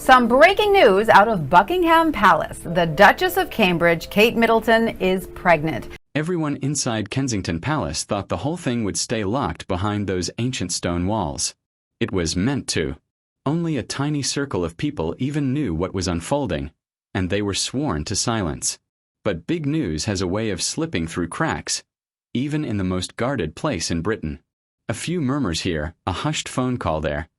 Some breaking news out of Buckingham Palace. The Duchess of Cambridge, Kate Middleton, is pregnant. Everyone inside Kensington Palace thought the whole thing would stay locked behind those ancient stone walls. It was meant to. Only a tiny circle of people even knew what was unfolding, and they were sworn to silence. But big news has a way of slipping through cracks, even in the most guarded place in Britain. A few murmurs here, a hushed phone call there,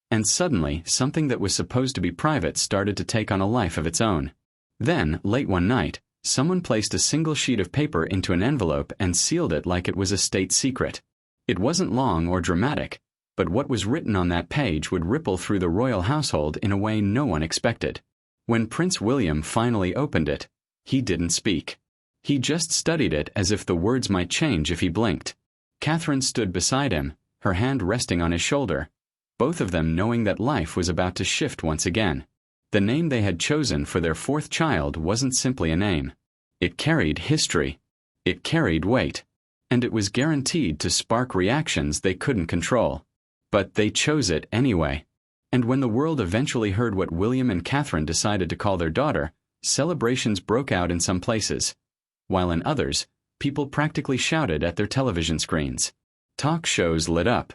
and suddenly something that was supposed to be private started to take on a life of its own. Then, late one night, someone placed a single sheet of paper into an envelope and sealed it like it was a state secret. It wasn't long or dramatic, but what was written on that page would ripple through the royal household in a way no one expected. When Prince William finally opened it, he didn't speak. He just studied it as if the words might change if he blinked. Catherine stood beside him, her hand resting on his shoulder, both of them knowing that life was about to shift once again. The name they had chosen for their fourth child wasn't simply a name. It carried history. It carried weight. And it was guaranteed to spark reactions they couldn't control. But they chose it anyway. And when the world eventually heard what William and Catherine decided to call their daughter, celebrations broke out in some places, while in others, people practically shouted at their television screens. Talk shows lit up.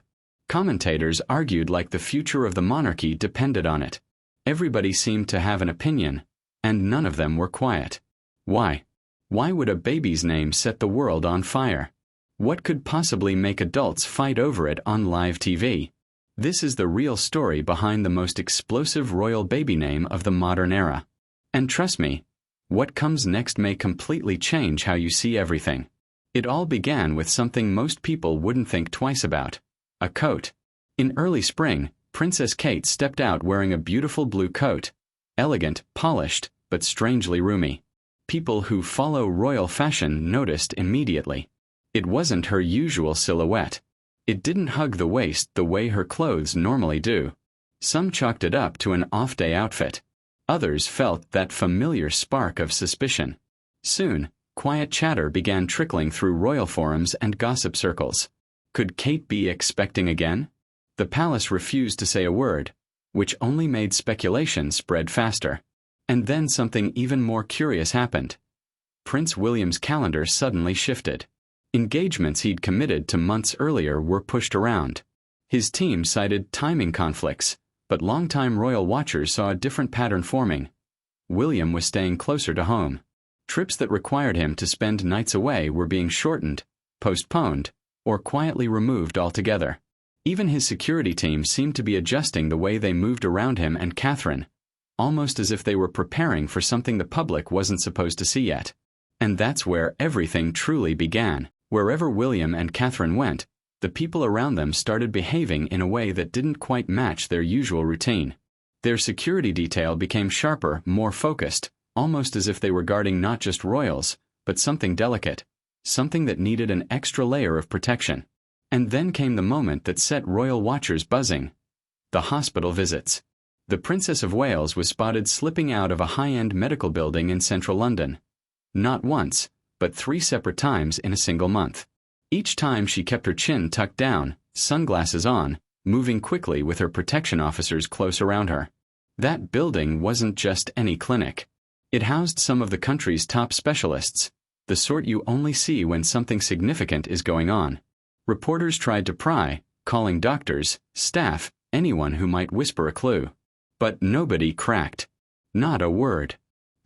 Commentators argued like the future of the monarchy depended on it. Everybody seemed to have an opinion, and none of them were quiet. Why? Why would a baby's name set the world on fire? What could possibly make adults fight over it on live TV? This is the real story behind the most explosive royal baby name of the modern era. And trust me, what comes next may completely change how you see everything. It all began with something most people wouldn't think twice about: a coat. In early spring, Princess Kate stepped out wearing a beautiful blue coat. Elegant, polished, but strangely roomy. People who follow royal fashion noticed immediately. It wasn't her usual silhouette. It didn't hug the waist the way her clothes normally do. Some chalked it up to an off-day outfit. Others felt that familiar spark of suspicion. Soon, quiet chatter began trickling through royal forums and gossip circles. Could Kate be expecting again? The palace refused to say a word, which only made speculation spread faster. And then something even more curious happened. Prince William's calendar suddenly shifted. Engagements he'd committed to months earlier were pushed around. His team cited timing conflicts, but longtime royal watchers saw a different pattern forming. William was staying closer to home. Trips that required him to spend nights away were being shortened, postponed, or quietly removed altogether. Even his security team seemed to be adjusting the way they moved around him and Catherine, almost as if they were preparing for something the public wasn't supposed to see yet. And that's where everything truly began. Wherever William and Catherine went, the people around them started behaving in a way that didn't quite match their usual routine. Their security detail became sharper, more focused, almost as if they were guarding not just royals, but something delicate, something that needed an extra layer of protection. And then came the moment that set royal watchers buzzing: the hospital visits. The Princess of Wales was spotted slipping out of a high-end medical building in central London. Not once, but 3 separate times in a single month. Each time she kept her chin tucked down, sunglasses on, moving quickly with her protection officers close around her. That building wasn't just any clinic. It housed some of the country's top specialists, the sort you only see when something significant is going on. Reporters tried to pry, calling doctors, staff, anyone who might whisper a clue. But nobody cracked. Not a word.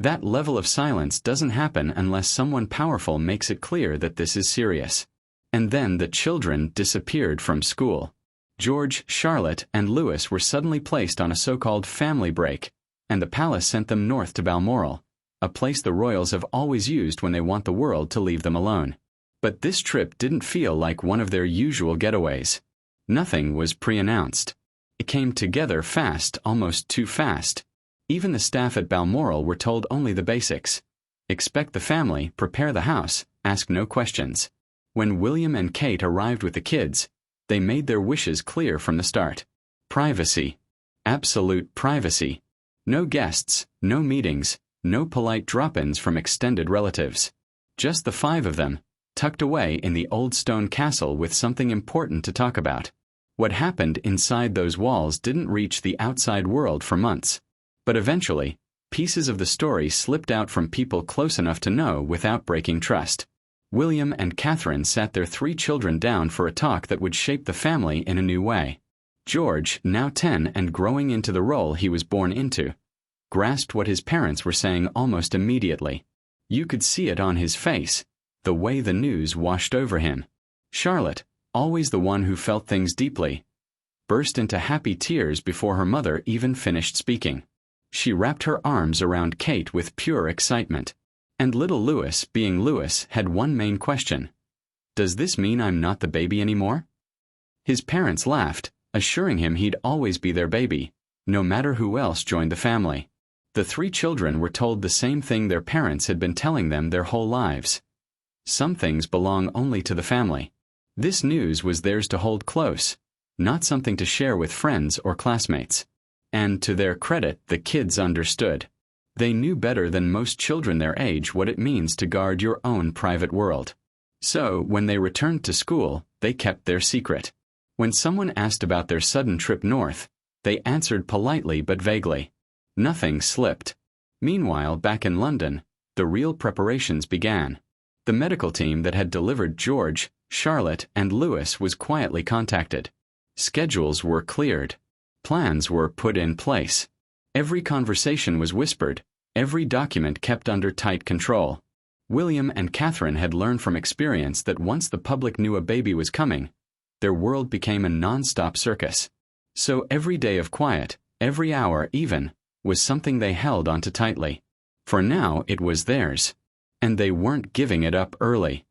That level of silence doesn't happen unless someone powerful makes it clear that this is serious. And then the children disappeared from school. George, Charlotte, and Louis were suddenly placed on a so-called family break, and the palace sent them north to Balmoral, a place the royals have always used when they want the world to leave them alone. But this trip didn't feel like one of their usual getaways. Nothing was pre-announced. It came together fast, almost too fast. Even the staff at Balmoral were told only the basics. Expect the family, prepare the house, ask no questions. When William and Kate arrived with the kids, they made their wishes clear from the start. Privacy. Absolute privacy. No guests, no meetings, no polite drop-ins from extended relatives. Just the 5 of them, tucked away in the old stone castle with something important to talk about. What happened inside those walls didn't reach the outside world for months. But eventually, pieces of the story slipped out from people close enough to know without breaking trust. William and Catherine sat their 3 children down for a talk that would shape the family in a new way. George, now 10 and growing into the role he was born into, grasped what his parents were saying almost immediately. You could see it on his face, the way the news washed over him. Charlotte, always the one who felt things deeply, burst into happy tears before her mother even finished speaking. She wrapped her arms around Kate with pure excitement. And little Louis, being Louis, had one main question. Does this mean I'm not the baby anymore? His parents laughed, assuring him he'd always be their baby, no matter who else joined the family. The 3 children were told the same thing their parents had been telling them their whole lives. Some things belong only to the family. This news was theirs to hold close, not something to share with friends or classmates. And to their credit, the kids understood. They knew better than most children their age what it means to guard your own private world. So, when they returned to school, they kept their secret. When someone asked about their sudden trip north, they answered politely but vaguely. Nothing slipped. Meanwhile, back in London, the real preparations began. The medical team that had delivered George, Charlotte, and Louis was quietly contacted. Schedules were cleared. Plans were put in place. Every conversation was whispered, every document kept under tight control. William and Catherine had learned from experience that once the public knew a baby was coming, their world became a non-stop circus. So every day of quiet, every hour even, was something they held onto tightly. For now it was theirs. And they weren't giving it up early.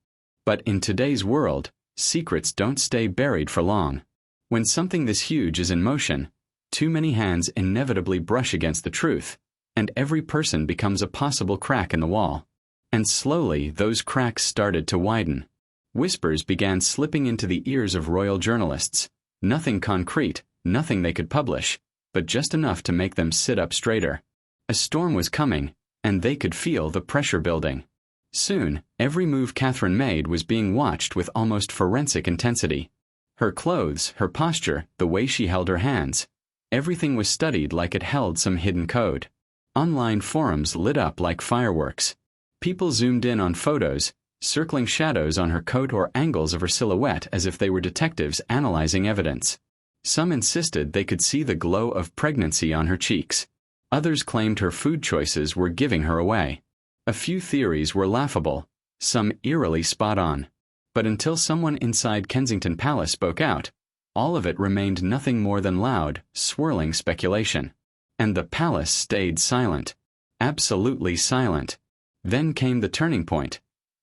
But in today's world, secrets don't stay buried for long. When something this huge is in motion, too many hands inevitably brush against the truth, and every person becomes a possible crack in the wall. And slowly those cracks started to widen. Whispers began slipping into the ears of royal journalists. Nothing concrete, nothing they could publish, but just enough to make them sit up straighter. A storm was coming, and they could feel the pressure building. Soon, every move Catherine made was being watched with almost forensic intensity. Her clothes, her posture, the way she held her hands, everything was studied like it held some hidden code. Online forums lit up like fireworks. People zoomed in on photos, circling shadows on her coat or angles of her silhouette as if they were detectives analyzing evidence. Some insisted they could see the glow of pregnancy on her cheeks. Others claimed her food choices were giving her away. A few theories were laughable, some eerily spot on. But until someone inside Kensington Palace spoke out, all of it remained nothing more than loud, swirling speculation. And the palace stayed silent. Absolutely silent. Then came the turning point.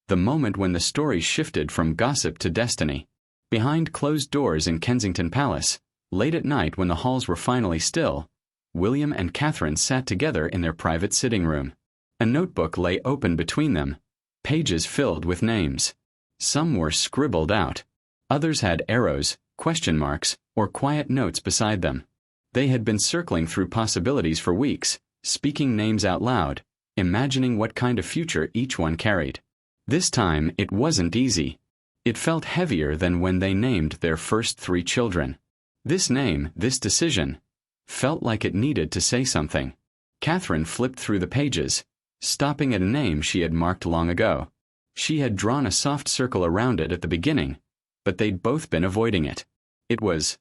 The moment when the story shifted from gossip to destiny. Behind closed doors in Kensington Palace, late at night when the halls were finally still, William and Catherine sat together in their private sitting room. A notebook lay open between them, pages filled with names. Some were scribbled out. Others had arrows, question marks, or quiet notes beside them. They had been circling through possibilities for weeks, speaking names out loud, imagining what kind of future each one carried. This time, it wasn't easy. It felt heavier than when they named their first 3 children. This name, this decision, felt like it needed to say something. Catherine flipped through the pages, stopping at a name she had marked long ago. She had drawn a soft circle around it at the beginning, but they'd both been avoiding it. It was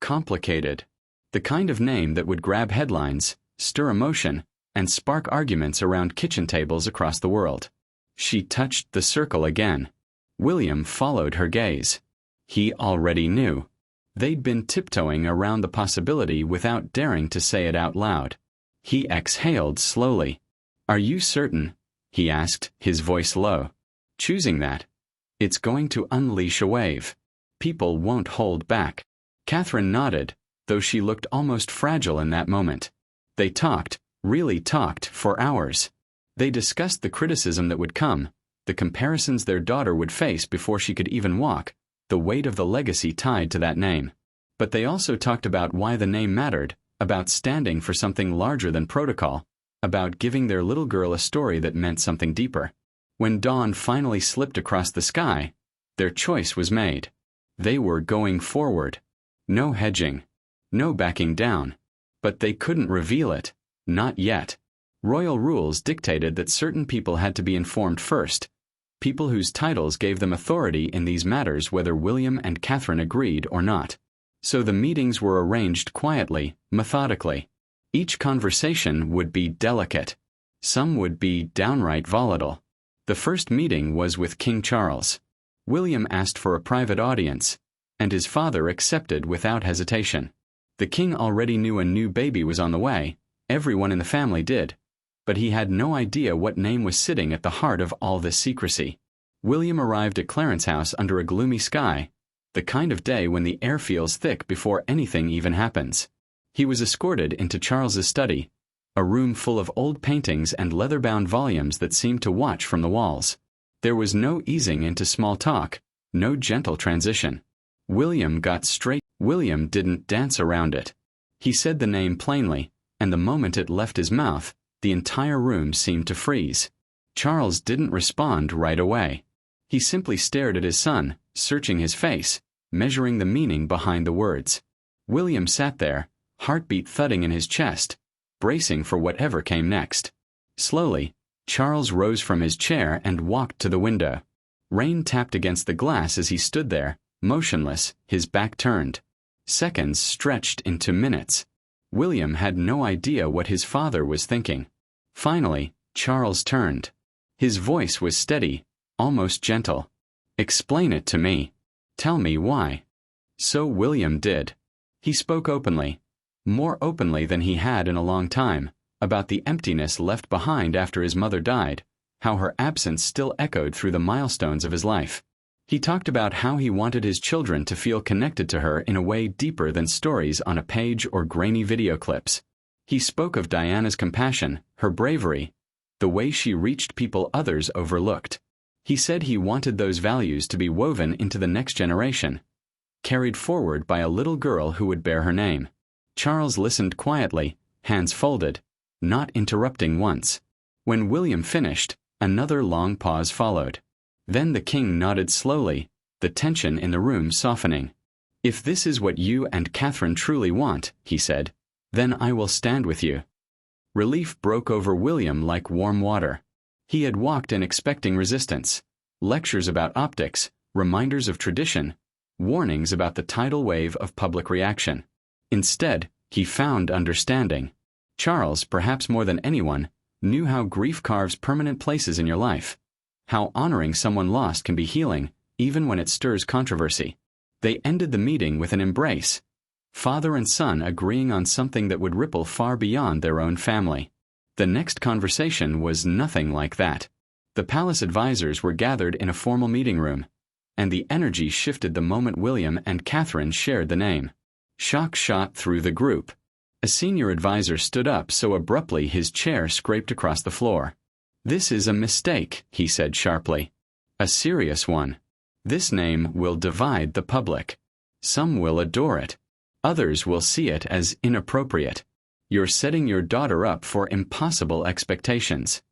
complicated. The kind of name that would grab headlines, stir emotion, and spark arguments around kitchen tables across the world. She touched the circle again. William followed her gaze. He already knew. They'd been tiptoeing around the possibility without daring to say it out loud. He exhaled slowly. "Are you certain?" he asked, his voice low. "Choosing that? It's going to unleash a wave. People won't hold back." Catherine nodded, though she looked almost fragile in that moment. They talked, really talked, for hours. They discussed the criticism that would come, the comparisons their daughter would face before she could even walk, the weight of the legacy tied to that name. But they also talked about why the name mattered, about standing for something larger than protocol, about giving their little girl a story that meant something deeper. When dawn finally slipped across the sky, their choice was made. They were going forward. No hedging. No backing down. But they couldn't reveal it. Not yet. Royal rules dictated that certain people had to be informed first, people whose titles gave them authority in these matters whether William and Catherine agreed or not. So the meetings were arranged quietly, methodically. Each conversation would be delicate. Some would be downright volatile. The first meeting was with King Charles. William asked for a private audience, and his father accepted without hesitation. The king already knew a new baby was on the way, everyone in the family did, but he had no idea what name was sitting at the heart of all this secrecy. William arrived at Clarence House under a gloomy sky, the kind of day when the air feels thick before anything even happens. He was escorted into Charles's study, a room full of old paintings and leather-bound volumes that seemed to watch from the walls. There was no easing into small talk, no gentle transition. William got straight. William didn't dance around it. He said the name plainly, and the moment it left his mouth, the entire room seemed to freeze. Charles didn't respond right away. He simply stared at his son, searching his face, measuring the meaning behind the words. William sat there, heartbeat thudding in his chest, bracing for whatever came next. Slowly, Charles rose from his chair and walked to the window. Rain tapped against the glass as he stood there, motionless, his back turned. Seconds stretched into minutes. William had no idea what his father was thinking. Finally, Charles turned. His voice was steady, almost gentle. "Explain it to me. Tell me why." So William did. He spoke openly, more openly than he had in a long time, about the emptiness left behind after his mother died, how her absence still echoed through the milestones of his life. He talked about how he wanted his children to feel connected to her in a way deeper than stories on a page or grainy video clips. He spoke of Diana's compassion, her bravery, the way she reached people others overlooked. He said he wanted those values to be woven into the next generation, carried forward by a little girl who would bear her name. Charles listened quietly, hands folded, not interrupting once. When William finished, another long pause followed. Then the king nodded slowly, the tension in the room softening. "If this is what you and Catherine truly want," he said, "then I will stand with you." Relief broke over William like warm water. He had walked in expecting resistance, lectures about optics, reminders of tradition, warnings about the tidal wave of public reaction. Instead, he found understanding. Charles, perhaps more than anyone, knew how grief carves permanent places in your life, how honoring someone lost can be healing, even when it stirs controversy. They ended the meeting with an embrace, father and son agreeing on something that would ripple far beyond their own family. The next conversation was nothing like that. The palace advisors were gathered in a formal meeting room, and the energy shifted the moment William and Catherine shared the name. Shock shot through the group. A senior advisor stood up so abruptly his chair scraped across the floor. "This is a mistake," he said sharply. "A serious one. This name will divide the public. Some will adore it. Others will see it as inappropriate. You're setting your daughter up for impossible expectations."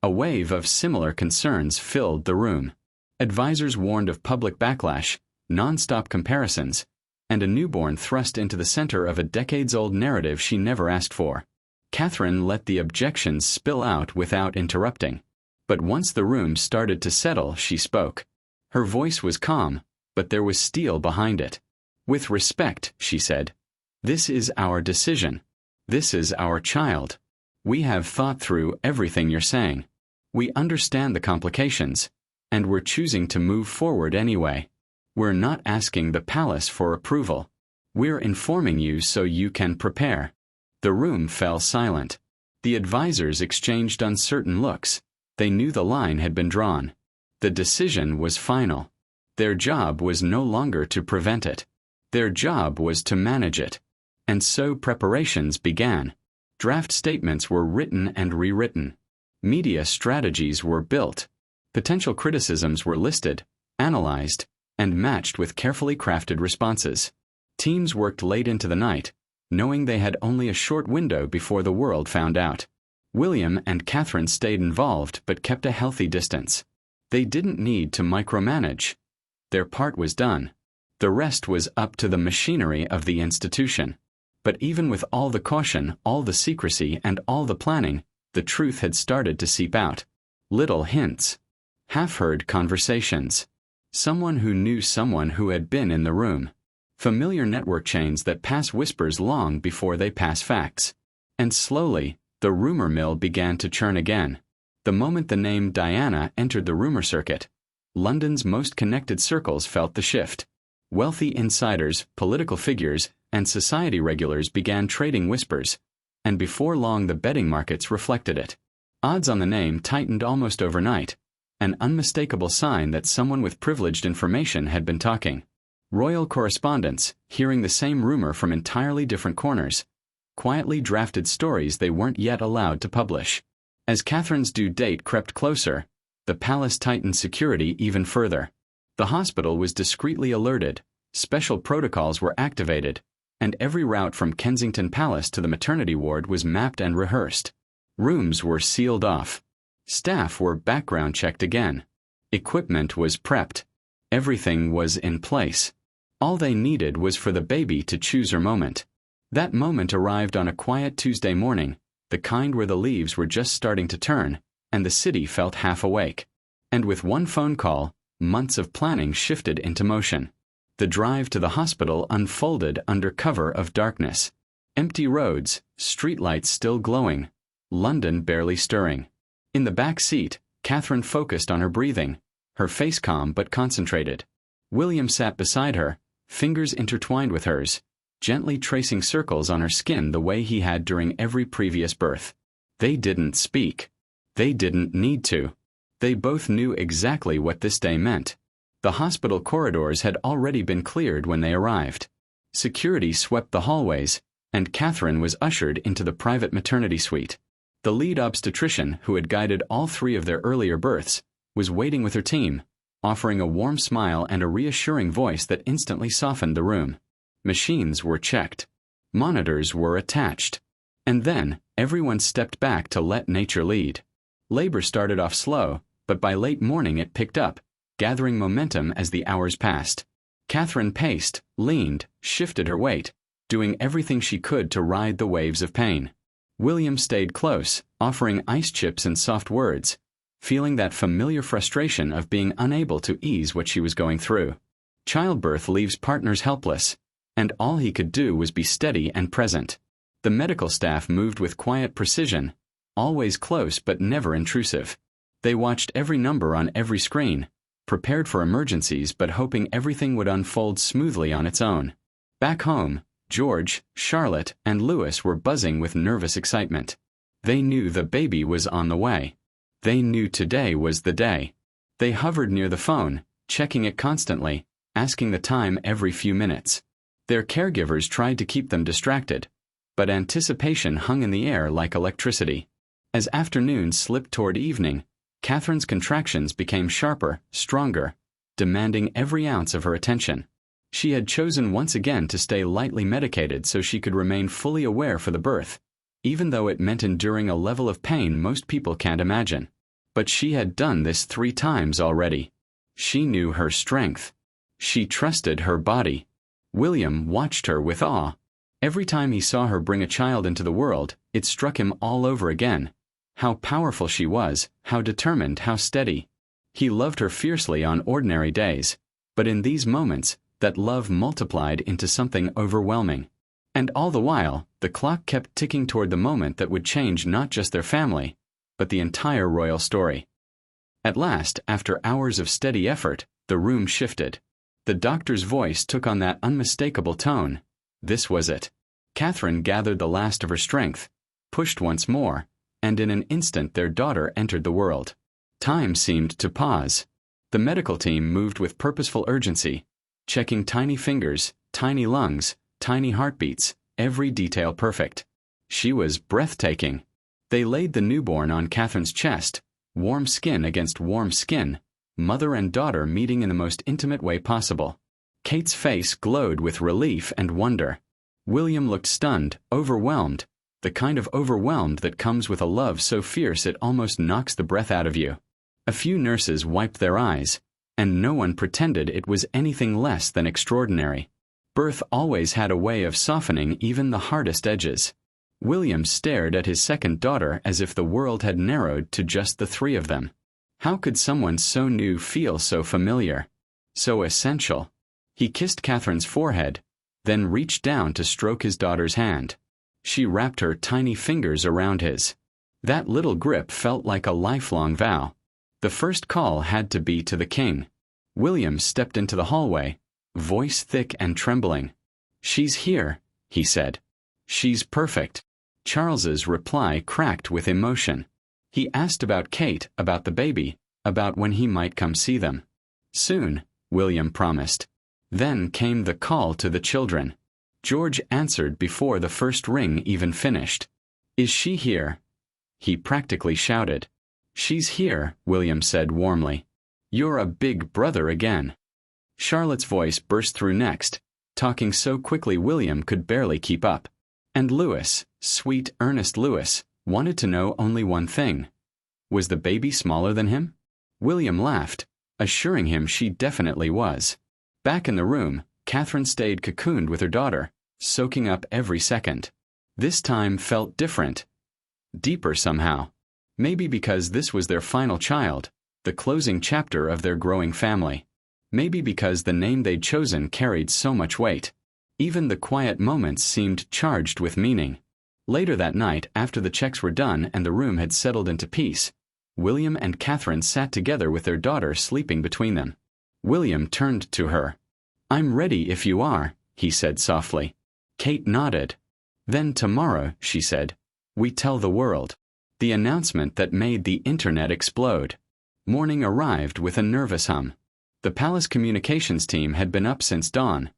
A wave of similar concerns filled the room. Advisors warned of public backlash, non-stop comparisons, and a newborn thrust into the center of a decades-old narrative she never asked for. Catherine let the objections spill out without interrupting. But once the room started to settle, she spoke. Her voice was calm, but there was steel behind it. "With respect," she said, "this is our decision. This is our child. We have thought through everything you're saying. We understand the complications, and we're choosing to move forward anyway. We're not asking the palace for approval. We're informing you so you can prepare." The room fell silent. The advisors exchanged uncertain looks. They knew the line had been drawn. The decision was final. Their job was no longer to prevent it. Their job was to manage it. And so preparations began. Draft statements were written and rewritten. Media strategies were built. Potential criticisms were listed, analyzed, and matched with carefully crafted responses. Teams worked late into the night, knowing they had only a short window before the world found out. William and Catherine stayed involved but kept a healthy distance. They didn't need to micromanage. Their part was done. The rest was up to the machinery of the institution. But even with all the caution, all the secrecy, and all the planning, the truth had started to seep out. Little hints. Half-heard conversations. Someone who knew someone who had been in the room. Familiar network chains that pass whispers long before they pass facts. And slowly, the rumor mill began to churn again. The moment the name Diana entered the rumor circuit, London's most connected circles felt the shift. Wealthy insiders, political figures, and society regulars began trading whispers, and before long the betting markets reflected it. Odds on the name tightened almost overnight, an unmistakable sign that someone with privileged information had been talking. Royal correspondents, hearing the same rumor from entirely different corners, quietly drafted stories they weren't yet allowed to publish. As Catherine's due date crept closer, the palace tightened security even further. The hospital was discreetly alerted, special protocols were activated, and every route from Kensington Palace to the maternity ward was mapped and rehearsed. Rooms were sealed off. Staff were background checked again. Equipment was prepped. Everything was in place. All they needed was for the baby to choose her moment. That moment arrived on a quiet Tuesday morning, the kind where the leaves were just starting to turn, and the city felt half awake. And with one phone call, months of planning shifted into motion. The drive to the hospital unfolded under cover of darkness. Empty roads, streetlights still glowing, London barely stirring. In the back seat, Catherine focused on her breathing, her face calm but concentrated. William sat beside her, fingers intertwined with hers, gently tracing circles on her skin the way he had during every previous birth. They didn't speak. They didn't need to. They both knew exactly what this day meant. The hospital corridors had already been cleared when they arrived. Security swept the hallways, and Catherine was ushered into the private maternity suite. The lead obstetrician, who had guided all three of their earlier births, was waiting with her team, offering a warm smile and a reassuring voice that instantly softened the room. Machines were checked. Monitors were attached. And then, everyone stepped back to let nature lead. Labor started off slow, but by late morning it picked up, gathering momentum as the hours passed. Catherine paced, leaned, shifted her weight, doing everything she could to ride the waves of pain. William stayed close, offering ice chips and soft words, feeling that familiar frustration of being unable to ease what she was going through. Childbirth leaves partners helpless, and all he could do was be steady and present. The medical staff moved with quiet precision, always close but never intrusive. They watched every number on every screen, prepared for emergencies but hoping everything would unfold smoothly on its own. Back home, George, Charlotte, and Louis were buzzing with nervous excitement. They knew the baby was on the way. They knew today was the day. They hovered near the phone, checking it constantly, asking the time every few minutes. Their caregivers tried to keep them distracted, but anticipation hung in the air like electricity. As afternoon slipped toward evening, Catherine's contractions became sharper, stronger, demanding every ounce of her attention. She had chosen once again to stay lightly medicated so she could remain fully aware for the birth, even though it meant enduring a level of pain most people can't imagine. But she had done this 3 times already. She knew her strength. She trusted her body. William watched her with awe. Every time he saw her bring a child into the world, it struck him all over again. How powerful she was, how determined, how steady. He loved her fiercely on ordinary days, but in these moments, that love multiplied into something overwhelming. And all the while, the clock kept ticking toward the moment that would change not just their family, but the entire royal story. At last, after hours of steady effort, the room shifted. The doctor's voice took on that unmistakable tone. This was it. Catherine gathered the last of her strength, pushed once more, and in an instant their daughter entered the world. Time seemed to pause. The medical team moved with purposeful urgency, checking tiny fingers, tiny lungs, tiny heartbeats, every detail perfect. She was breathtaking. They laid the newborn on Catherine's chest, warm skin against warm skin, mother and daughter meeting in the most intimate way possible. Kate's face glowed with relief and wonder. William looked stunned, overwhelmed, the kind of overwhelmed that comes with a love so fierce it almost knocks the breath out of you. A few nurses wiped their eyes, and no one pretended it was anything less than extraordinary. Birth always had a way of softening even the hardest edges. William stared at his second daughter as if the world had narrowed to just the three of them. How could someone so new feel so familiar, so essential? He kissed Catherine's forehead, then reached down to stroke his daughter's hand. She wrapped her tiny fingers around his. That little grip felt like a lifelong vow. The first call had to be to the king. William stepped into the hallway, voice thick and trembling. "She's here," he said. "She's perfect." Charles's reply cracked with emotion. He asked about Kate, about the baby, about when he might come see them. "Soon," William promised. Then came the call to the children. George answered before the first ring even finished. "Is she here?" he practically shouted. "She's here," William said warmly. "You're a big brother again." Charlotte's voice burst through next, talking so quickly William could barely keep up. And Louis, sweet, earnest Louis, wanted to know only one thing. Was the baby smaller than him? William laughed, assuring him she definitely was. Back in the room, Catherine stayed cocooned with her daughter, soaking up every second. This time felt different. Deeper somehow. Maybe because this was their final child, the closing chapter of their growing family. Maybe because the name they'd chosen carried so much weight. Even the quiet moments seemed charged with meaning. Later that night, after the checks were done and the room had settled into peace, William and Catherine sat together with their daughter sleeping between them. William turned to her. "I'm ready if you are," he said softly. Kate nodded. "Then tomorrow," she said, "we tell the world." The announcement that made the internet explode. Morning arrived with a nervous hum. The palace communications team had been up since dawn.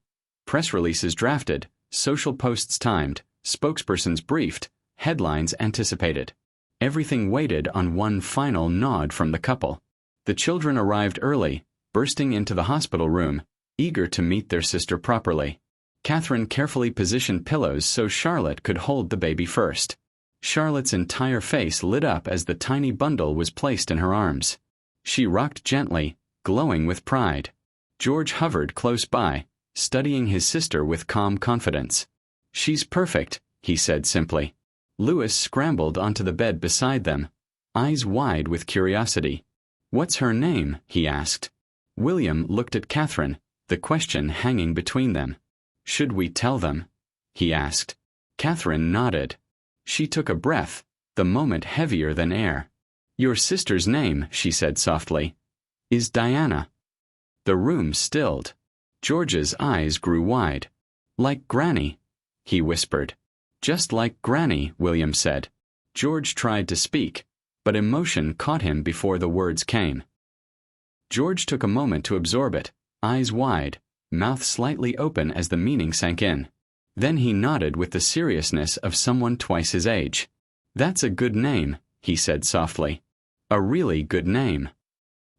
Press releases drafted, social posts timed, spokespersons briefed, headlines anticipated. Everything waited on one final nod from the couple. The children arrived early, bursting into the hospital room, eager to meet their sister properly. Catherine carefully positioned pillows so Charlotte could hold the baby first. Charlotte's entire face lit up as the tiny bundle was placed in her arms. She rocked gently, glowing with pride. George hovered close by, studying his sister with calm confidence. "She's perfect," he said simply. Louis scrambled onto the bed beside them, eyes wide with curiosity. "What's her name?" he asked. William looked at Catherine, the question hanging between them. "Should we tell them?" he asked. Catherine nodded. She took a breath, the moment heavier than air. "Your sister's name," she said softly, "is Diana." The room stilled. George's eyes grew wide. "Like Granny," he whispered. "Just like Granny," William said. George tried to speak, but emotion caught him before the words came. George took a moment to absorb it, eyes wide, mouth slightly open as the meaning sank in. Then he nodded with the seriousness of someone twice his age. "That's a good name," he said softly. "A really good name."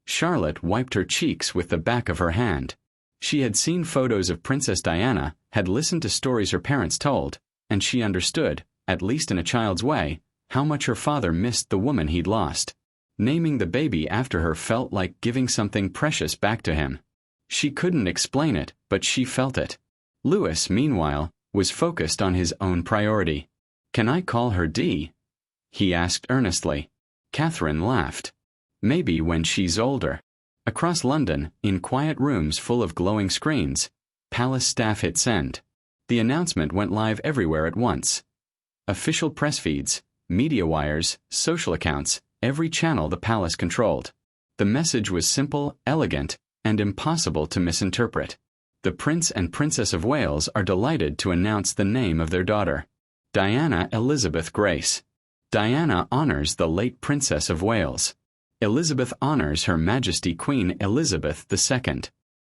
Charlotte wiped her cheeks with the back of her hand. She had seen photos of Princess Diana, had listened to stories her parents told, and she understood, at least in a child's way, how much her father missed the woman he'd lost. Naming the baby after her felt like giving something precious back to him. She couldn't explain it, but she felt it. Louis, meanwhile, was focused on his own priority. "Can I call her Dee?" he asked earnestly. Catherine laughed. "Maybe when she's older." Across London, in quiet rooms full of glowing screens, palace staff hit send. The announcement went live everywhere at once. Official press feeds, media wires, social accounts, every channel the palace controlled. The message was simple, elegant, and impossible to misinterpret. The Prince and Princess of Wales are delighted to announce the name of their daughter. Diana Elizabeth Grace. Diana honors the late Princess of Wales. Elizabeth honors Her Majesty Queen Elizabeth II.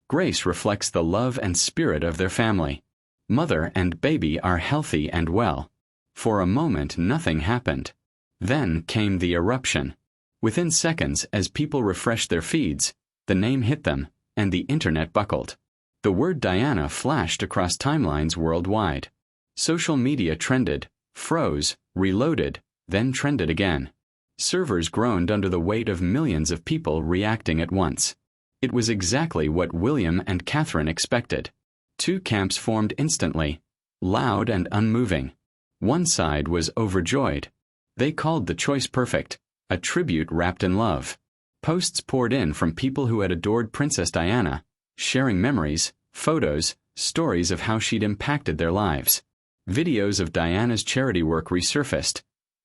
Grace reflects the love and spirit of their family. Mother and baby are healthy and well. For a moment nothing happened. Then came the eruption. Within seconds, as people refreshed their feeds, the name hit them, and the internet buckled. The word Diana flashed across timelines worldwide. Social media trended, froze, reloaded, then trended again. Servers groaned under the weight of millions of people reacting at once. It was exactly what William and Catherine expected. Two camps formed instantly, loud and unmoving. One side was overjoyed. They called the choice perfect, a tribute wrapped in love. Posts poured in from people who had adored Princess Diana, sharing memories, photos, stories of how she'd impacted their lives. Videos of Diana's charity work resurfaced.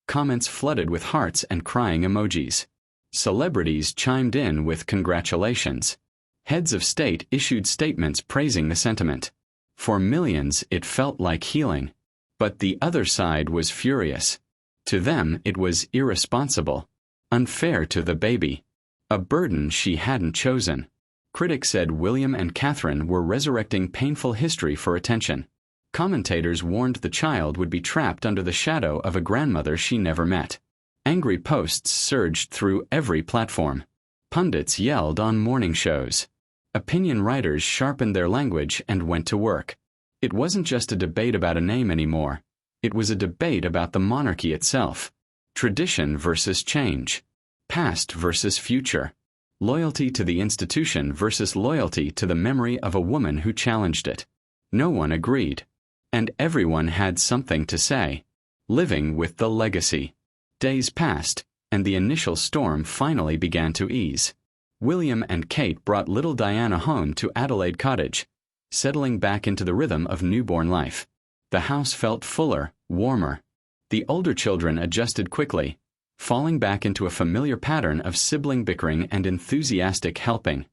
Comments flooded with hearts and crying emojis. Celebrities chimed in with congratulations. Heads of state issued statements praising the sentiment. For millions, it felt like healing. But the other side was furious. To them, it was irresponsible, unfair to the baby, a burden she hadn't chosen. Critics said William and Catherine were resurrecting painful history for attention. Commentators warned the child would be trapped under the shadow of a grandmother she never met. Angry posts surged through every platform. Pundits yelled on morning shows. Opinion writers sharpened their language and went to work. It wasn't just a debate about a name anymore. It was a debate about the monarchy itself. Tradition versus change. Past versus future. Loyalty to the institution versus loyalty to the memory of a woman who challenged it. No one agreed. And everyone had something to say. Living with the legacy. Days passed, and the initial storm finally began to ease. William and Kate brought little Diana home to Adelaide Cottage, settling back into the rhythm of newborn life. The house felt fuller, warmer. The older children adjusted quickly, falling back into a familiar pattern of sibling bickering and enthusiastic helping.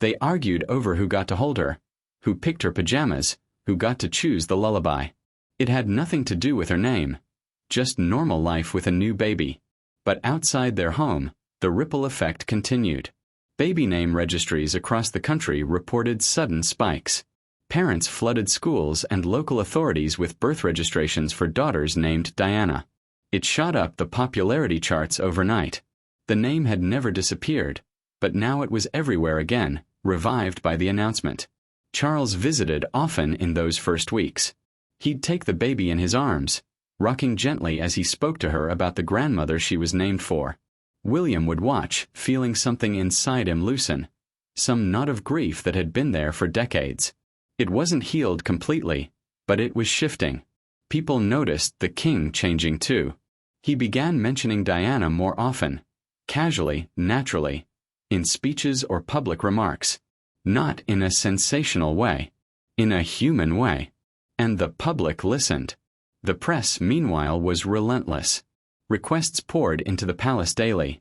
They argued over who got to hold her, who picked her pajamas, who got to choose the lullaby. It had nothing to do with her name, just normal life with a new baby. But outside their home, the ripple effect continued. Baby name registries across the country reported sudden spikes. Parents flooded schools and local authorities with birth registrations for daughters named Diana. It shot up the popularity charts overnight. The name had never disappeared, but now it was everywhere again, revived by the announcement. Charles visited often in those first weeks. He'd take the baby in his arms, rocking gently as he spoke to her about the grandmother she was named for. William would watch, feeling something inside him loosen, some knot of grief that had been there for decades. It wasn't healed completely, but it was shifting. People noticed the king changing too. He began mentioning Diana more often, casually, naturally, in speeches or public remarks. Not in a sensational way, in a human way. And the public listened. The press, meanwhile, was relentless. Requests poured into the palace daily.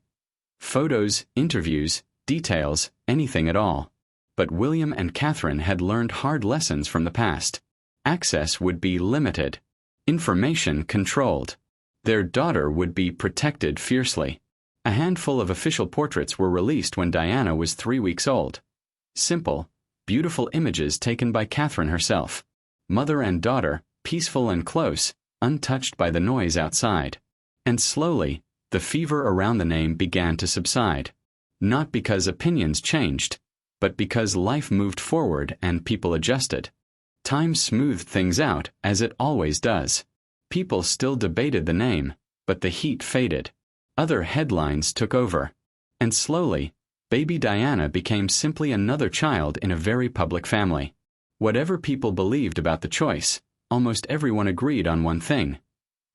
Photos, interviews, details, anything at all. But William and Catherine had learned hard lessons from the past. Access would be limited. Information controlled. Their daughter would be protected fiercely. A handful of official portraits were released when Diana was 3 weeks old. Simple, beautiful images taken by Catherine herself. Mother and daughter, peaceful and close, untouched by the noise outside. And slowly, the fever around the name began to subside. Not because opinions changed, but because life moved forward and people adjusted. Time smoothed things out, as it always does. People still debated the name, but the heat faded. Other headlines took over. And slowly, baby Diana became simply another child in a very public family. Whatever people believed about the choice, almost everyone agreed on one thing.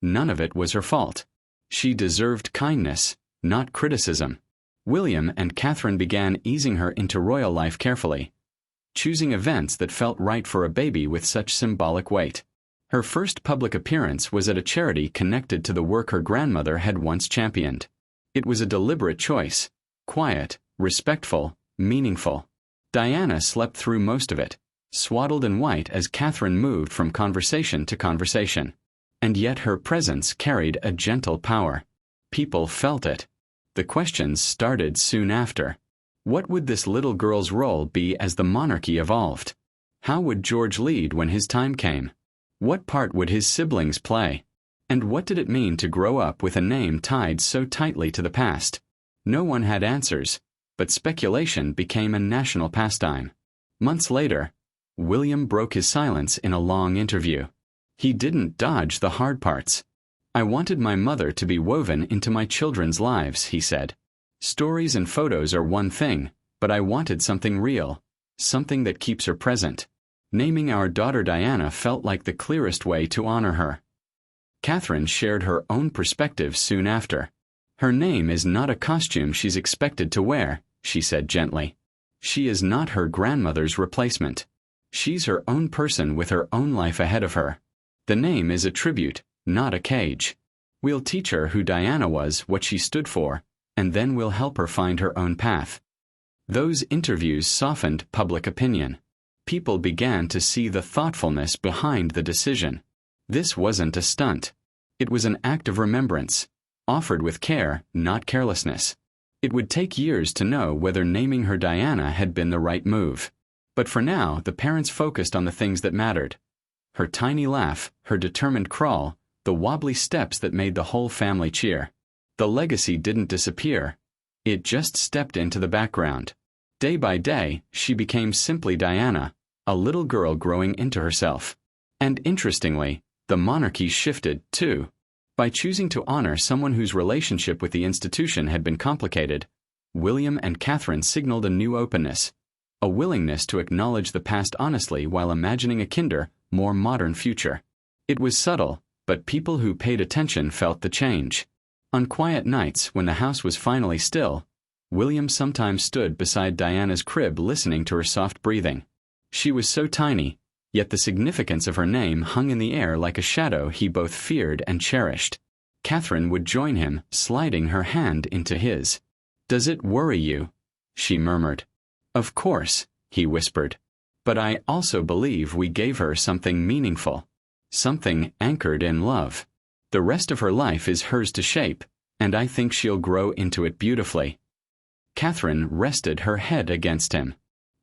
None of it was her fault. She deserved kindness, not criticism. William and Catherine began easing her into royal life carefully, choosing events that felt right for a baby with such symbolic weight. Her first public appearance was at a charity connected to the work her grandmother had once championed. It was a deliberate choice, quiet, respectful, meaningful. Diana slept through most of it, swaddled in white as Catherine moved from conversation to conversation. And yet her presence carried a gentle power. People felt it. The questions started soon after. What would this little girl's role be as the monarchy evolved? How would George lead when his time came? What part would his siblings play? And what did it mean to grow up with a name tied so tightly to the past? No one had answers, but speculation became a national pastime. Months later, William broke his silence in a long interview. He didn't dodge the hard parts. "I wanted my mother to be woven into my children's lives," he said. "Stories and photos are one thing, but I wanted something real, something that keeps her present. Naming our daughter Diana felt like the clearest way to honor her. Catherine shared her own perspective soon after. Her name is not a costume she's expected to wear, she said gently. She is not her grandmother's replacement. She's her own person with her own life ahead of her. The name is a tribute, not a cage. We'll teach her who Diana was, what she stood for, and then we'll help her find her own path. Those interviews softened public opinion. People began to see the thoughtfulness behind the decision. This wasn't a stunt. It was an act of remembrance, offered with care, not carelessness. It would take years to know whether naming her Diana had been the right move. But for now, the parents focused on the things that mattered. Her tiny laugh, her determined crawl, the wobbly steps that made the whole family cheer. The legacy didn't disappear. It just stepped into the background. Day by day, she became simply Diana, a little girl growing into herself. And interestingly, the monarchy shifted, too. By choosing to honor someone whose relationship with the institution had been complicated, William and Catherine signaled a new openness, a willingness to acknowledge the past honestly while imagining a kinder, more modern future. It was subtle, but people who paid attention felt the change. On quiet nights, when the house was finally still, William sometimes stood beside Diana's crib listening to her soft breathing. She was so tiny, yet the significance of her name hung in the air like a shadow he both feared and cherished. Catherine would join him, sliding her hand into his. "Does it worry you?" she murmured. "Of course," he whispered. "But I also believe we gave her something meaningful, something anchored in love. The rest of her life is hers to shape, and I think she'll grow into it beautifully." Catherine rested her head against him.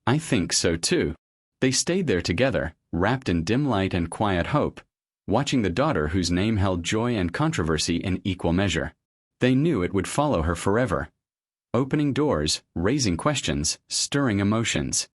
"I think so too." They stayed there together, wrapped in dim light and quiet hope, watching the daughter whose name held joy and controversy in equal measure. They knew it would follow her forever, opening doors, raising questions, stirring emotions.